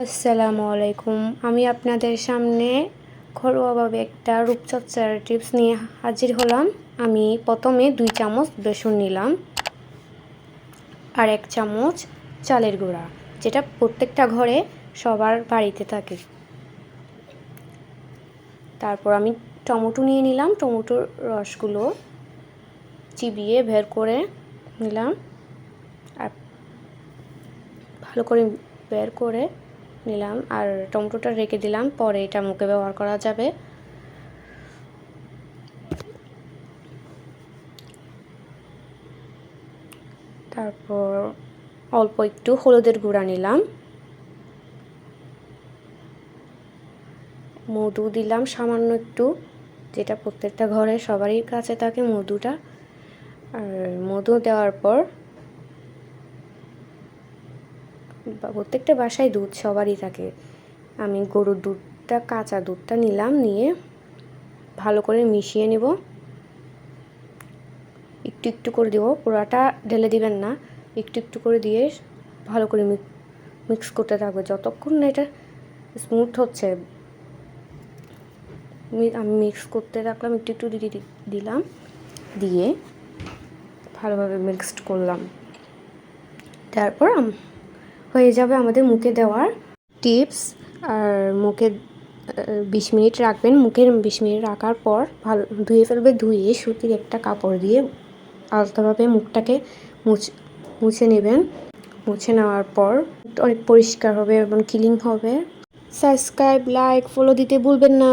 আসসালামু আলাইকুম। আমি আপনাদের সামনে ঘরোয়াভাবে একটা রূপচর্চার টিপস নিয়ে হাজির হলাম। আমি প্রথমে 2 চামচ বেসন নিলাম আর 1 চামচ চালের গুঁড়া, যেটা প্রত্যেকটা ঘরে সবার বাড়িতে থাকে। তারপর আমি টমেটো নিয়ে নিলাম, টমেটোর রসগুলো চিবিয়ে বের করে নিলাম আর ভালো করে বের করে নিলাম আর টমেটোটা রেখে দিলাম, পরে এটা মুখে ব্যবহার করা যাবে। তারপর অল্প একটু হলুদের গুঁড়া নিলাম, মধু দিলাম সামান্য একটু, যেটা প্রত্যেকটা ঘরে সবারই কাছে থাকে মধুটা। আর মধু দেওয়ার পর প্রত্যেকটা বাসায় দুধ সবারই থাকে। আমি গরুর দুধটা, কাঁচা দুধটা নিলাম, নিয়ে ভালো করে মিশিয়ে নেব। একটু একটু করে দেব, পুরাটা ঢেলে দিবেন না, একটু একটু করে দিয়ে ভালো করে মিক্স করতে থাকবে যতক্ষণ না এটা স্মুথ হচ্ছে। আমি মিক্স করতে রাখলাম, একটু একটু দিলাম, দিয়ে ভালোভাবে মিক্সড করলাম। তারপর হয়ে যাবে আমাদের মুখে দেওয়ার টিপস। আর মুখে 20 মিনিট রাখবেন। মুখে 20 মিনিট রাখার পর ভালো ধুয়ে ফেলবে, ধুয়ে সুতির একটা কাপড় দিয়ে আলতোভাবে মুখটাকে মুছে নেবেন। মুছে নেওয়ার পর অনেক পরিষ্কার হবে এবং ক্লিন হবে। সাবস্ক্রাইব, লাইক, ফলো দিতে ভুলবেন না।